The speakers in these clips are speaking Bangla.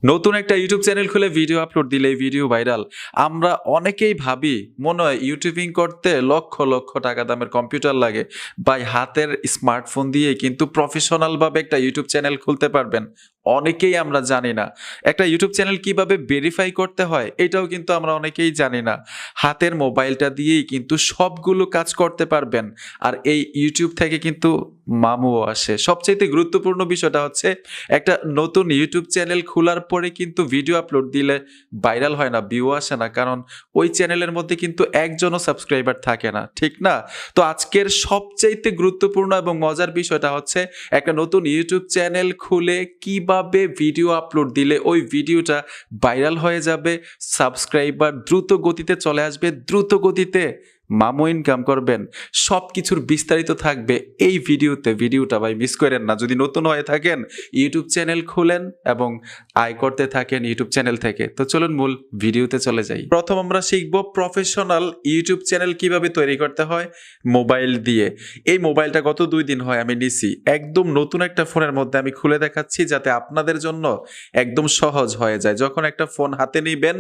নতুন একটা ইউটিউব চ্যানেল খুলে ভিডিও আপলোড দিলেই ভিডিও ভাইরাল। আমরা অনেকেই ভাবি মনে হয় ইউটিউবিং করতে লক্ষ লক্ষ টাকা দামের কম্পিউটার লাগে। ভাই হাতের স্মার্টফোন দিয়ে কিন্তু প্রফেশনাল ভাবে একটা ইউটিউব চ্যানেল খুলতে পারবেন। অনেকেই আমরা জানি না। একটা ইউটিউব চ্যানেল কিভাবে ভেরিফাই করতে হয় এটাও কিন্তু আমরা অনেকেই জানি না। হাতের মোবাইলটা দিয়েই কিন্তু সবগুলো কাজ করতে পারবেন। আর এই ইউটিউব থেকে কিন্তু মামুও আসে। সবচাইতে গুরুত্বপূর্ণ বিষয়টা হচ্ছে একটা নতুন ইউটিউব চ্যানেল খোলার পরে কিন্তু ভিডিও আপলোড দিলে ভাইরাল হয় না, ভিউ আসে না। কারণ ওই চ্যানেলের মধ্যে কিন্তু একজনও সাবস্ক্রাইবার থাকে না, ঠিক না? তো আজকের সবচাইতে গুরুত্বপূর্ণ এবং মজার বিষয়টা হচ্ছে একটা নতুন ইউটিউব চ্যানেল খুলে কিভাবে ভিডিও আপলোড দিলে ওই ভিডিওটা ভাইরাল হয়ে যাবে, সাবস্ক্রাইবার দ্রুত গতিতে চলে আসবে, দ্রুত গতিতে মামু ইনকাম করবেন। সবকিছুর বিস্তারিত থাকবে এই ভিডিওতে। ভিডিওটা ভাই মিস করেন না। যদি নতুন হয়ে থাকেন ইউটিউব চ্যানেল খুলেন এবং আয় করতে থাকেন ইউটিউব চ্যানেল থেকে। তো চলুন মূল ভিডিওতে চলে যাই। প্রথম আমরা শিখব প্রফেশনাল ইউটিউব চ্যানেল কিভাবে তৈরি করতে হয় মোবাইল দিয়ে। এই মোবাইলটা গত 2 দিন হয় আমি নিছি, একদম নতুন একটা ফোনের মধ্যে আমি খুলে দেখাচ্ছি যাতে আপনাদের জন্য একদম সহজ হয়ে যায়। যখন একটা ফোন হাতে নিবেন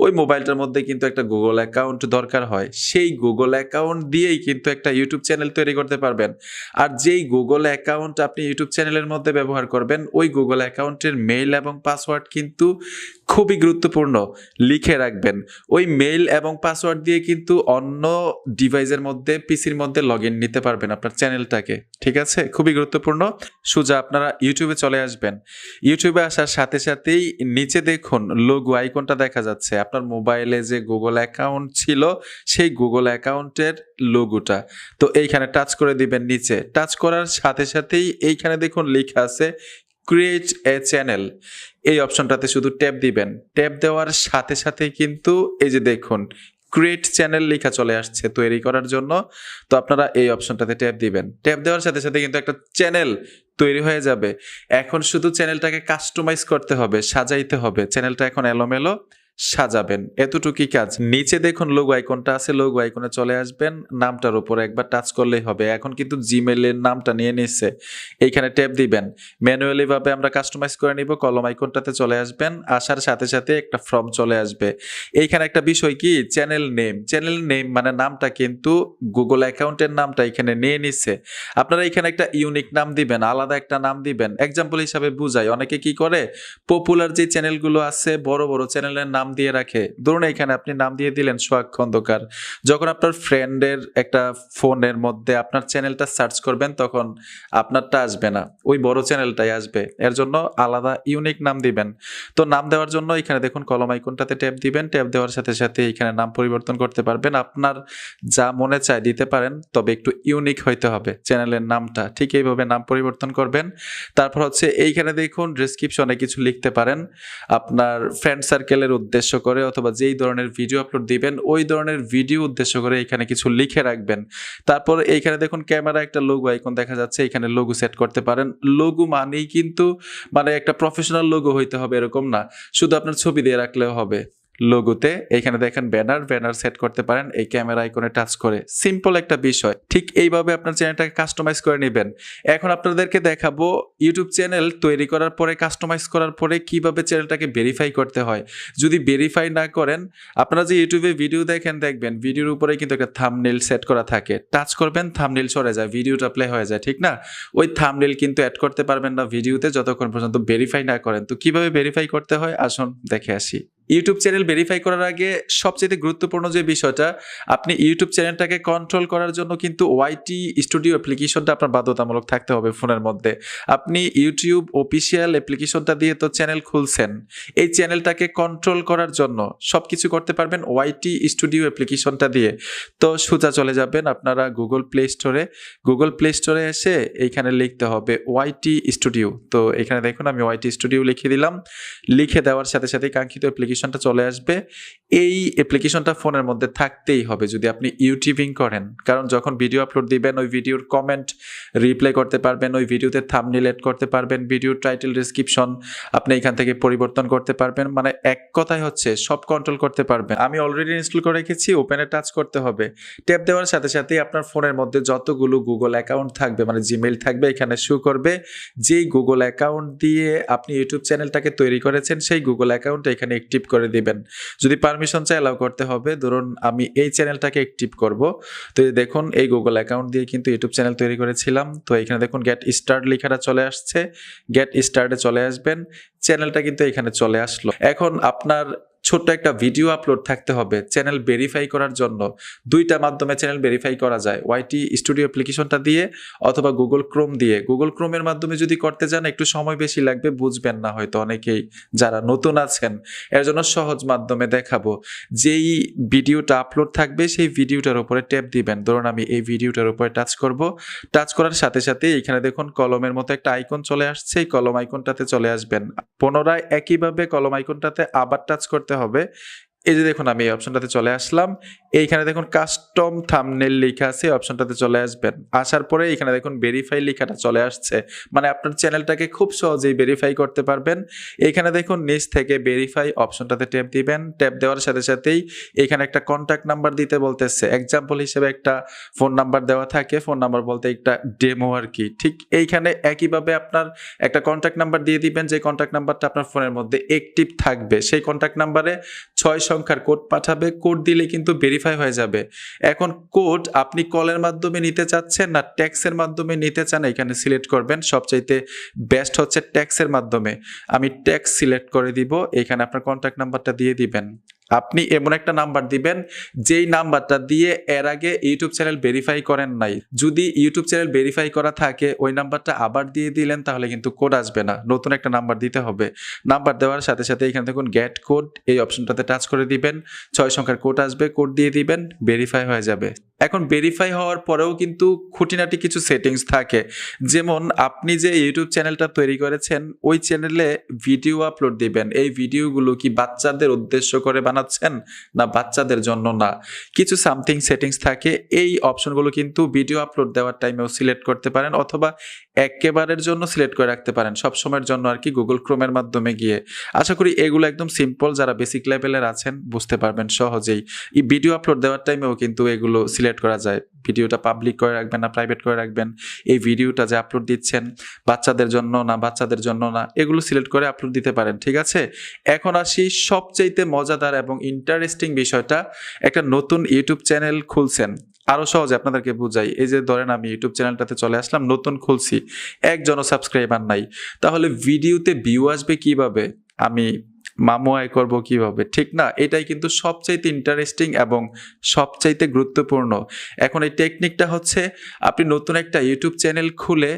ওই মোবাইলটার মধ্যে কিন্তু একটা গুগল অ্যাকাউন্ট দরকার হয়। সেই গুগল অ্যাকাউন্ট দিয়েই কিন্তু একটা ইউটিউব চ্যানেল তৈরি করতে পারবেন। আর যেই গুগল অ্যাকাউন্ট আপনি ইউটিউব চ্যানেলের মধ্যে ব্যবহার করবেন ওই গুগল অ্যাকাউন্টের মেইল এবং পাসওয়ার্ড কিন্তু খুবই গুরুত্বপূর্ণ, লিখে রাখবেন। ওই মেইল এবং পাসওয়ার্ড দিয়ে কিন্তু অন্য ডিভাইসের মধ্যে পিসির মধ্যে লগ ইন নিতে পারবেন আপনার চ্যানেলটাকে, ঠিক আছে? খুবই গুরুত্বপূর্ণ। সোজা আপনারা ইউটিউবে চলে আসবেন। ইউটিউবে আসার সাথে সাথেই নিচে দেখুন লোগো আইকনটা দেখা যাচ্ছে। আপনার মোবাইলে যে গুগল অ্যাকাউন্ট ছিল সেই গুগল অ্যাকাউন্টের লোগোটা। তো এইখানে টাচ করে দিবেন নিচে। টাচ করার সাথে সাথেই এইখানে দেখুন লেখা আছে ক্রিয়েট এ চ্যানেল। এই অপশনটাতে শুধু ট্যাপ দিবেন। ট্যাপ দেওয়ার সাথে সাথেই কিন্তু এই যে দেখুন ক্রিয়েট চ্যানেল লেখা চলে আসছে তৈরি করার জন্য। তো আপনারা এই অপশনটাতে ট্যাপ দিবেন। ট্যাপ দেওয়ার সাথে সাথে কিন্তু একটা চ্যানেল তৈরি হয়ে যাবে। এখন শুধু চ্যানেলটাকে কাস্টমাইজ করতে হবে, সাজাইতে হবে। চ্যানেলটা এখন এলোমেলো সাজাবেন, এতটুকুই কাজ। নিচে দেখুন লোগো আইকনটা আছে, লোগো আইকনে চলে আসবেন। নামটার উপরে একবার টাচ করলেই হবে। এখন কিন্তু জিমেইলের নামটা নিয়ে নিচ্ছে, এইখানে ট্যাপ দিবেন। ম্যানুয়ালি ভাবে আমরা কাস্টমাইজ করে নিব। কলম আইকনটাতে চলে আসবেন। আসার সাথে সাথে একটা ফর্ম চলে আসবে। এইখানে একটা বিষয় কি, চ্যানেল নেম। চ্যানেল নেম মানে নামটা কিন্তু গুগল অ্যাকাউন্টের নামটা এখানে নিয়ে নিচ্ছে। আপনারা এখানে একটা ইউনিক নাম দিবেন, আলাদা একটা নাম দিবেন। এক্সাম্পল হিসাবে বুঝাই, অনেকে কি করে পপুলার যে চ্যানেলগুলো আছে বড় বড় চ্যানেলের নাম দিয়ে রাখে। ধরুন এখানে আপনি নাম দিয়ে দিলেন সোহাগ খন্দকার। যখন আপনার ফ্রেন্ডের একটা ফোনের মধ্যে আপনার চ্যানেলটা সার্চ করবেন তখন আপনারটা আসবে না, ওই বড় চ্যানেলটাই আসবে। এর জন্য আলাদা ইউনিক নাম দিবেন। তো নাম দেওয়ার জন্য এখানে দেখুন কলম আইকনটাতে ট্যাপ দিবেন। ট্যাপ দেওয়ার সাথে সাথে এখানে নাম পরিবর্তন করতে পারবেন। আপনার যা মনে চায় দিতে পারেন, তবে একটু ইউনিক হইতে হবে চ্যানেলের নামটা। ঠিক এইভাবে নাম পরিবর্তন করবেন। তারপর হচ্ছে এইখানে দেখুন ডেসক্রিপশনে কিছু লিখতে পারেন আপনার ফ্রেন্ড সার্কেলের উদ্দেশ্য করে, অথবা যেই ধরনের ভিডিও আপলোড দিবেন ওই ধরনের ভিডিও উদ্দেশ্য করে এখানে কিছু লিখে রাখবেন। তারপর এইখানে দেখুন ক্যামেরা একটা লোগো আইকন দেখা যাচ্ছে, এখানে লোগো সেট করতে পারেন। লোগো মানেই কিন্তু মানে একটা প্রফেশনাল লোগো হইতে হবে এরকম না, শুধু আপনার ছবি দিয়ে রাখলেও হবে। লোগোতে এখানে দেখেন ব্যানার সেট করতে পারেন এই ক্যামেরা আইকনে টাচ করে। সিম্পল একটা বিষয়। ঠিক এইভাবে আপনার চ্যানেলটাকে কাস্টমাইজ করে নেবেন। এখন আপনাদেরকে দেখাবো ইউটিউব চ্যানেল তৈরি করার পরে, কাস্টমাইজ করার পরে কিভাবে চ্যানেলটাকে ভেরিফাই করতে হয়। যদি ভেরিফাই না করেন, আপনারা যে ইউটিউবে ভিডিও দেখেন দেখবেন ভিডিওর উপরে কিন্তু একটা থাম্বনেইল সেট করা থাকে। টাচ করবেন, থাম্বনেইল সরে যায়, ভিডিওটা প্লে হয়ে যায়, ঠিক না? ওই থাম্বনেইল কিন্তু অ্যাড করতে পারবেন না ভিডিওতে যতক্ষণ পর্যন্ত ভেরিফাই না করেন। তো কিভাবে ভেরিফাই করতে হয় আসুন দেখে আসি। ইউটিউব চ্যানেল ভেরিফাই করার আগে সবচেয়ে গুরুত্বপূর্ণ যে বিষয়টা, আপনি ইউটিউব চ্যানেলটাকে কন্ট্রোল করার জন্য কিন্তু ওয়াইটি স্টুডিও অ্যাপ্লিকেশনটা আপনার বাধ্যতামূলক থাকতে হবে ফোনের মধ্যে। আপনি ইউটিউব অফিসিয়াল অ্যাপ্লিকেশনটা দিয়ে তো চ্যানেল খুলছেন, এই চ্যানেলটাকে কন্ট্রোল করার জন্য সবকিছু করতে পারবেন ওয়াইটি স্টুডিও অ্যাপ্লিকেশনটা দিয়ে। তো সোজা চলে যাবেন আপনারা গুগল প্লে স্টোরে। গুগল প্লে স্টোরে এসে এইখানে লিখতে হবে ওয়াইটি স্টুডিও। তো এখানে দেখুন আমি ওয়াইটি স্টুডিও লিখে দিলাম। লিখে দেওয়ার সাথে সাথে কাঙ্ক্ষিত অ্যাপ্লিকেশন অ্যাপ্লিকেশনটা চলে আসবে। এই অ্যাপ্লিকেশনটা ফোনের মধ্যে থাকতেই হবে যদি আপনি ইউটিউবিং করেন, কারণ যখন ভিডিও আপলোড দিবেন ওই ভিডিওর কমেন্ট রিপ্লাই করতে পারবেন, ওই ভিডিওতে থাম্বনেল এড করতে পারবেন, ভিডিওর টাইটেল ডেসক্রিপশন আপনি এখান থেকে পরিবর্তন করতে পারবেন, মানে এক কথায় হচ্ছে সব কন্ট্রোল করতে পারবেন। আমি অলরেডি ইনস্টল করে রেখেছি, ওপেনে টাচ করতে হবে। ট্যাপ দেওয়ার সাথে সাথেই আপনার ফোনের মধ্যে যতগুলো গুগল অ্যাকাউন্ট থাকবে, মানে জিমেইল থাকবে, এখানে শো করবে। যেই গুগল অ্যাকাউন্ট দিয়ে আপনি ইউটিউব চ্যানেলটাকে তৈরি করেছেন সেই গুগল অ্যাকাউন্ট এখানে অ্যাক্টিভ করে দিবেন। যদি পারমিশন চাই অ্যালাউ করতে হবে। ধরুন আমি এই চ্যানেলটাকে অ্যাক্টিভ করব, তো এই দেখুন এই গুগল অ্যাকাউন্ট দিয়ে কিন্তু ইউটিউব চ্যানেল তৈরি করেছিলাম। তো এখানে দেখুন গেট স্টার্ট লেখাটা চলে আসছে, গেট স্টার্টে চলে আসবেন, চ্যানেলটা কিন্তু এখানে চলে আসলো। এখন আপনার ছোট্ট একটা ভিডিও আপলোড থাকতে হবে চ্যানেল ভেরিফাই করার জন্য। দুইটা মাধ্যমে চ্যানেল ভেরিফাই করা যায়, ওয়াইটি স্টুডিও অ্যাপ্লিকেশনটা দিয়ে অথবা গুগল ক্রোম দিয়ে। গুগল ক্রোমের মাধ্যমে যদি করতে যান একটু সময় বেশি লাগবে, বুঝবেন না হয়তো অনেকেই যারা নতুন আছেন, এর জন্য সহজ মাধ্যমে দেখাবো। যেই ভিডিওটা আপলোড থাকবে সেই ভিডিওটার উপরে ট্যাপ দিবেন। ধরুন আমি এই ভিডিওটার উপরে টাচ করব, টাচ করার সাথে সাথে এখানে দেখুন কলমের মতো একটা আইকন চলে আসছে, এই কলম আইকনটাতে চলে আসবেন। পুনরায় একইভাবে কলম আইকনটাতে আবার টাচ করতে হবে। এই যে দেখুন আমি এই অপশনটাতে চলে আসলাম, এইখানে দেখুন কাস্টম থাম্বনেল লেখা আছে, অপশনটাতে চলে আসবেন। আসার পরে এখানে দেখুন ভেরিফাই লেখাটা চলে আসছে, মানে আপনার চ্যানেলটাকে খুব সহজেই ভেরিফাই করতে পারবেন। এখানে দেখুন নিচ থেকে ভেরিফাই অপশনটাতে ট্যাপ দিবেন। ট্যাপ দেওয়ার সাথে সাথেই এখানে একটা কন্ট্যাক্ট নাম্বার দিতে বলতেছে, এক্সাম্পল হিসেবে একটা ফোন নাম্বার দেওয়া থাকে, ফোন নাম্বার বলতে একটা ডেমো আর কি। ঠিক এইখানে একইভাবে আপনার একটা কন্ট্যাক্ট নাম্বার দিয়ে দিবেন, যে কন্ট্যাক্ট নাম্বারটা আপনার ফোনের মধ্যে অ্যাক্টিভ থাকবে। সেই কন্ট্যাক্ট নাম্বারে 6 সংখ্যার কোড পাঠাবে, কোড দিলে কিন্তু ভেরিফাই হয়ে যাবে। এখন কোড আপনি কলের মাধ্যমে নিতে চাচ্ছেন না ট্যাক্সের মাধ্যমে নিতে চান, এখানে সিলেক্ট করবেন। সবচাইতে বেস্ট হচ্ছে ট্যাক্সের মাধ্যমে, আমি ট্যাক্স সিলেক্ট করে দিব। এখানে আপনার কন্ট্যাক্ট নাম্বারটা দিয়ে দিবেন। আপনি এমন একটা নাম্বার দিবেন যেই নাম্বারটা দিয়ে এর আগে ইউটিউব চ্যানেল ভেরিফাই করেন নাই। যদি ইউটিউব চ্যানেল ভেরিফাই করা থাকে ওই নাম্বারটা আবার দিয়ে দিলেন তাহলে কিন্তু কোড আসবে না, নতুন একটা নাম্বার দিতে হবে। নাম্বার দেওয়ার সাথে সাথে এখানে দেখুন গেট কোড, এই অপশনটাতে টাচ করে দিবেন, 6 সংখ্যার কোড আসবে, কোড দিয়ে দিবেন, ভেরিফাই হয়ে যাবে। এখন ভেরিফাই হওয়ার পরেও কিন্তু খুঁটিনাটি কিছু সেটিংস থাকে, যেমন আপনি যে ইউটিউব চ্যানেলটা তৈরি করেছেন ওই চ্যানেলে ভিডিও আপলোড দিবেন, এই ভিডিওগুলো কি বাচ্চাদের উদ্দেশ্য করে বানাচ্ছেন না বাচ্চাদের জন্য না, কিছু সামথিং সেটিংস থাকে। এই অপশনগুলো কিন্তু ভিডিও আপলোড দেওয়ার টাইমেও সিলেক্ট করতে পারেন অথবা একেবারের জন্য সিলেক্ট করে রাখতে পারেন, সব সময়ের জন্য আর কি, গুগল ক্রোমের মাধ্যমে গিয়ে। আশা করি এগুলো একদম সিম্পল, যারা বেসিক লেভেলের আছেন বুঝতে পারবেন সহজেই। এই ভিডিও আপলোড দেওয়ার টাইমেও কিন্তু এগুলো সিলেক্ট করা যায়, ভিডিওটা পাবলিক করে রাখবেন না প্রাইভেট করে রাখবেন, এই ভিডিওটা যে আপলোড দিচ্ছেন বাচ্চাদের জন্য না বাচ্চাদের জন্য না, এগুলো সিলেক্ট করে আপলোড দিতে পারেন। ঠিক আছে, এখন আসি সবচাইতে মজাদার এবং ইন্টারেস্টিং বিষয়টা, একটা নতুন ইউটিউব চ্যানেল খুলছেন, আরো সহজে আপনাদেরকে বুঝাই। এই যে ধরেন আমি ইউটিউব চ্যানেলটাতে চলে আসলাম, নতুন খুলছি, একজনও সাবস্ক্রাইবার নাই, তাহলে ভিডিওতে ভিউ আসবে কিভাবে, আমি মামু আয় করবো কিভাবে, ঠিক না? এটাই কিন্তু সবচাইতে ইন্টারেস্টিং এবং সবচাইতে গুরুত্বপূর্ণ। এখন এই টেকনিকটা হচ্ছে, আপনি নতুন একটা ইউটিউব চ্যানেল খুলে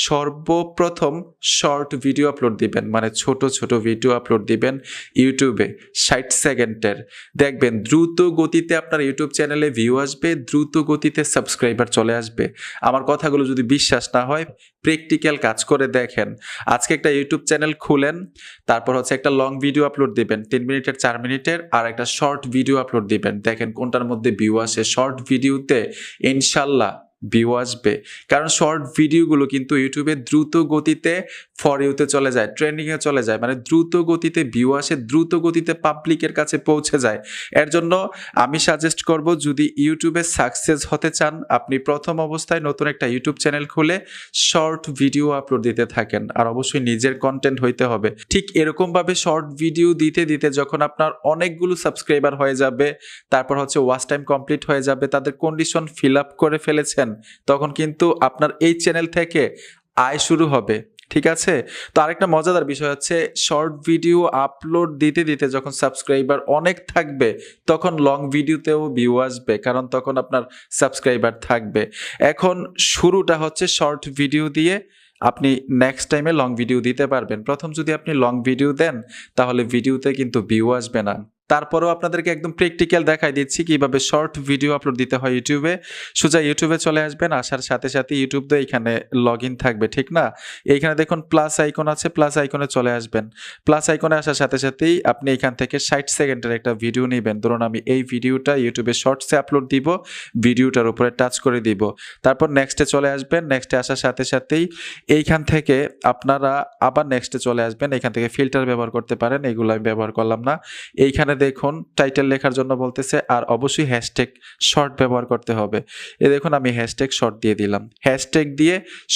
সর্বপ্রথম শর্ট ভিডিও আপলোড দিবেন, মানে ছোট ছোট ভিডিও আপলোড দিবেন ইউটিউবে 60 সেকেন্ডের। দেখবেন দ্রুত গতিতে আপনার ইউটিউব চ্যানেলে ভিউ আসবে, দ্রুত গতিতে সাবস্ক্রাইবার চলে আসবে। আমার কথাগুলো যদি বিশ্বাস না হয় প্র্যাকটিক্যাল কাজ করে দেখেন। আজকে একটা ইউটিউব চ্যানেল খুলেন, তারপর হচ্ছে একটা লং ভিডিও আপলোড দিবেন 3 মিনিটের 4 মিনিটের, আর একটা শর্ট ভিডিও আপলোড দিবেন, দেখেন কোনটার মধ্যে ভিউ আসে। শর্ট ভিডিওতে ইনশাল্লাহ ভিউ আসবে, কারণ শর্ট ভিডিওগুলো কিন্তু ইউটিউবে দ্রুত গতিতে ফর ইউতে চলে যায়, ট্রেন্ডিংয়ে চলে যায়, মানে দ্রুত গতিতে ভিউ আসে, দ্রুত গতিতে পাবলিকের কাছে পৌঁছে যায়। এর জন্য আমি সাজেস্ট করব, যদি ইউটিউবে সাকসেস হতে চান আপনি প্রথম অবস্থায় নতুন একটা ইউটিউব চ্যানেল খুলে শর্ট ভিডিও আপলোড দিতে থাকেন, আর অবশ্যই নিজের কন্টেন্ট হইতে হবে। ঠিক এরকমভাবে শর্ট ভিডিও দিতে দিতে যখন আপনার অনেকগুলো সাবস্ক্রাইবার হয়ে যাবে, তারপর হচ্ছে ওয়াচ টাইম কমপ্লিট হয়ে যাবে, তাদের কন্ডিশন ফিল আপ করে ফেলেছেন, তখন কিন্তু আপনার এই চ্যানেল থেকে আয় শুরু হবে। ঠিক আছে, তো আরেকটা মজাদার বিষয় হচ্ছে, শর্ট ভিডিও আপলোড দিতে দিতে যখন সাবস্ক্রাইবার অনেক থাকবে তখন লং ভিডিওতেও ভিউ আসবে, কারণ তখন আপনার সাবস্ক্রাইবার থাকবে। এখন শুরুটা হচ্ছে শর্ট ভিডিও দিয়ে, আপনি নেক্সট টাইমে লং ভিডিও দিতে পারবেন। প্রথম যদি আপনি লং ভিডিও দেন তাহলে ভিডিওতে কিন্তু ভিউ আসবে না, তারপরেও আপনাদেরকে একদম প্র্যাকটিক্যাল দেখাই দিচ্ছি কিভাবে শর্ট ভিডিও আপলোড দিতে হয় ইউটিউবে। সোজা ইউটিউবে চলে আসবেন, আসার সাথে সাথে ইউটিউব তো এখানে লগইন থাকবে, ঠিক না? এইখানে দেখুন প্লাস আইকন আছে, প্লাস আইকনে চলে আসবেন। প্লাস আইকনে আসার সাথে সাথেই আপনি এখান থেকে 60 সেকেন্ডের একটা ভিডিও নেবেন। ধরুন আমি এই ভিডিওটা ইউটিউবে শর্টসে আপলোড দিব, ভিডিওটার উপরে টাচ করে দিব। তারপর নেক্সটে চলে আসবেন, নেক্সটে আসার সাথে সাথেই এইখান থেকে আপনারা আবার নেক্সটে চলে আসবেন। এখান থেকে ফিল্টার ব্যবহার করতে পারেন, এগুলো আমি ব্যবহার করলাম না। এইখানে দেখুন টাইটেল লেখার জন্য বলতেছে, আর অবশ্যই হ্যাশট্যাগ শর্ট ব্যবহার করতে হবে। দেখুন আমি হ্যাশট্যাগ শর্ট দিয়ে দিলাম। হ্যাশট্যাগ দিয়ে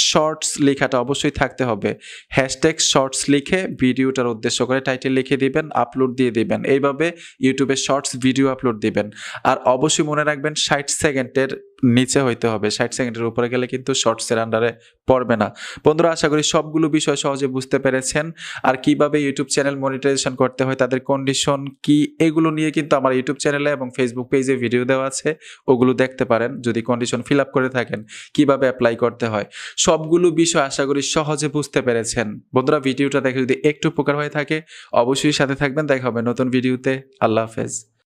শর্টস লেখাটা অবশ্যই থাকতে হবে। হ্যাশট্যাগ শর্টস লিখে ভিডিওটার উদ্দেশ্য করে টাইটেল লিখে দিবেন, আপলোড দিয়ে দিবেন। এইভাবে ইউটিউবে শর্টস ভিডিও আপলোড দিবেন। আর অবশ্যই মনে রাখবেন 60 সেকেন্ডের নিচে হইতে হবে, 60 সেকেন্ডের উপরে গেলে কিন্তু শর্টসের আন্ডারে পড়বে না। বন্ধুরা, আশা করি সবগুলো বিষয় সহজে বুঝতে পেরেছেন। আর কিভাবে ইউটিউব চ্যানেল মনিটাইজেশন করতে হয়, তাদের কন্ডিশন কি, এগুলো নিয়ে কিন্তু আমার ইউটিউব চ্যানেলে এবং ফেসবুক পেজে ভিডিও দেওয়া আছে, ওগুলো দেখতে পারেন যদি কন্ডিশন ফিল আপ করে থাকেন, কিভাবে অ্যাপ্লাই করতে হয়। সবগুলো বিষয় আশা করি সহজে বুঝতে পেরেছেন। বন্ধুরা, ভিডিওটা দেখে যদি একটু উপকার হয়ে থাকে অবশ্যই সাথে থাকবেন। দেখা হবে নতুন ভিডিওতে। আল্লাহ হাফেজ।